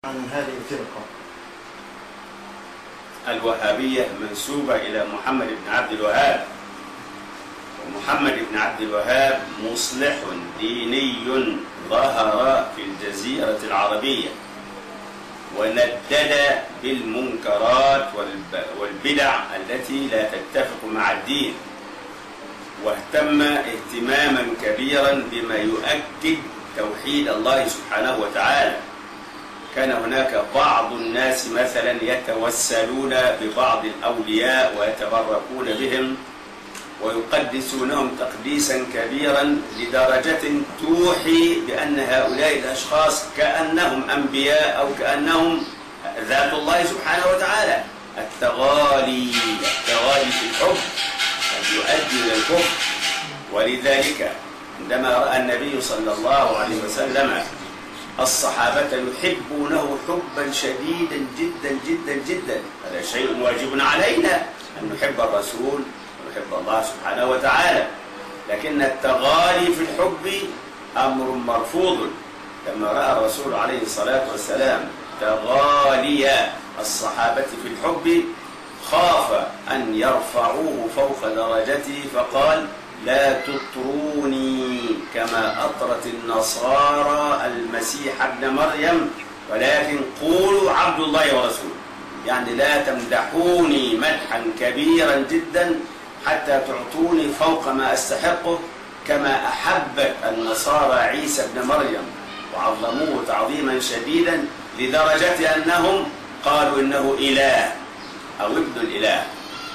عن هذه الفرقة؟ الوهابية منسوبة إلى محمد بن عبد الوهاب، ومحمد بن عبد الوهاب مصلح ديني ظهر في الجزيرة العربية، وندد بالمنكرات والبدع التي لا تتفق مع الدين، واهتم اهتماما كبيرا بما يؤكد توحيد الله سبحانه وتعالى. كان هناك بعض الناس مثلا يتوسلون ببعض الأولياء ويتبركون بهم ويقدسونهم تقديسا كبيرا لدرجة توحي بأن هؤلاء الأشخاص كأنهم أنبياء أو كأنهم ذات الله سبحانه وتعالى. التغالي في الحب قد يؤدي إلى الكفر، ولذلك عندما رأى النبي صلى الله عليه وسلم الصحابة يحبونه حبا شديدا جدا جدا جدا، هذا شيء واجب علينا أن نحب الرسول ونحب الله سبحانه وتعالى، لكن التغالي في الحب أمر مرفوض. لما رأى الرسول عليه الصلاة والسلام تغالي الصحابة في الحب خاف أن يرفعوه فوق درجته، فقال: لا تطروني كما أطرت النصارى المسيح ابن مريم، ولكن قولوا عبد الله ورسوله. يعني لا تمدحوني مدحا كبيرا جدا حتى تعطوني فوق ما أستحقه، كما أحبت النصارى عيسى ابن مريم وعظموه تعظيما شديدا لدرجة أنهم قالوا إنه إله أو ابن الإله.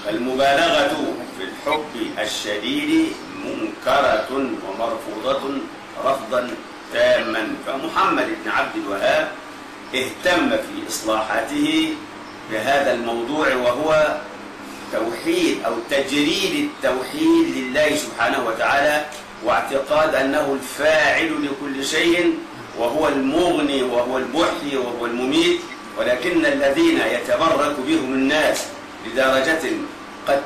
فالمبالغة في الحب الشديد منكرة ومرفوضة رفضا تاما. فمحمد بن عبد الوهاب اهتم في إصلاحاته بهذا الموضوع، وهو توحيد أو تجريد التوحيد لله سبحانه وتعالى، واعتقاد أنه الفاعل لكل شيء، وهو المغني وهو المحيي وهو المميت، ولكن الذين يتبرك بهم الناس لدرجة قد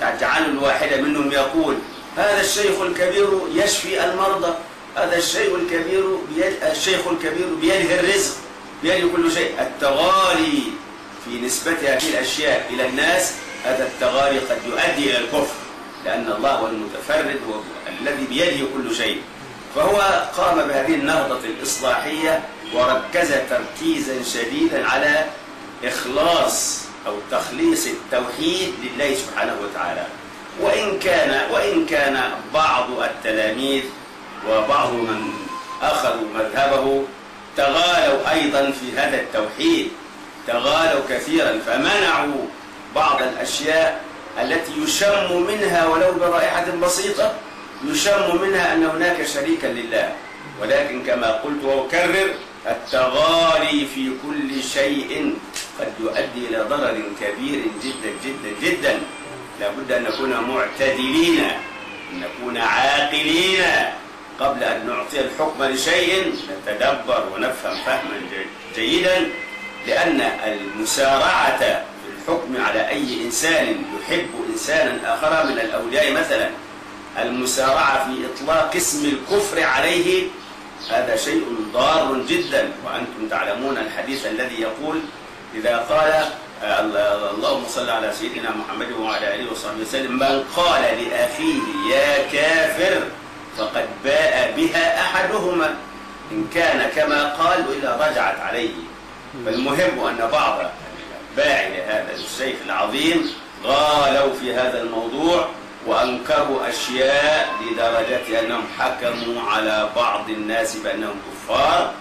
تجعل الواحد منهم يقول: هذا الشيخ الكبير يشفي المرضى، هذا الشيخ الكبير بيده الرزق، بيده كل شيء. التغالي في نسبة هذه الأشياء إلى الناس، هذا التغالي قد يؤدي إلى الكفر، لأن الله هو المتفرد الذي بيده كل شيء. فهو قام بهذه النهضة الإصلاحية وركز تركيزا شديدا على إخلاص أو تخليص التوحيد لله سبحانه وتعالى. وإن كان بعض التلاميذ وبعض من أخذوا مذهبه تغالوا أيضا في هذا التوحيد، تغالوا كثيرا، فمنعوا بعض الأشياء التي يشم منها ولو برائحة بسيطة، يشم منها أن هناك شريكا لله. ولكن كما قلت وأكرر: التغالي في كل شيء قد يؤدي إلى ضرر كبير جدا جدا جدا. لابد أن نكون معتدلين، أن نكون عاقلين قبل أن نعطي الحكم لشيء، نتدبر ونفهم فهما جيدا، لأن المسارعة في الحكم على أي إنسان يحب إنسانا آخر من الأولياء مثلا، المسارعة في إطلاق اسم الكفر عليه، هذا شيء ضار جدا. وأنتم تعلمون الحديث الذي يقول: إذا قال اللهم صل على سيدنا محمد وعلى آله وصحبه وسلم، من قال لأخيه يا كافر فقد باء بها أحدهما، إن كان كما قال وإلا رجعت عليه. فالمهم أن بعض باعي هذا الشيخ العظيم غالوا في هذا الموضوع وأنكروا أشياء لدرجة أنهم حكموا على بعض الناس بأنهم كفار.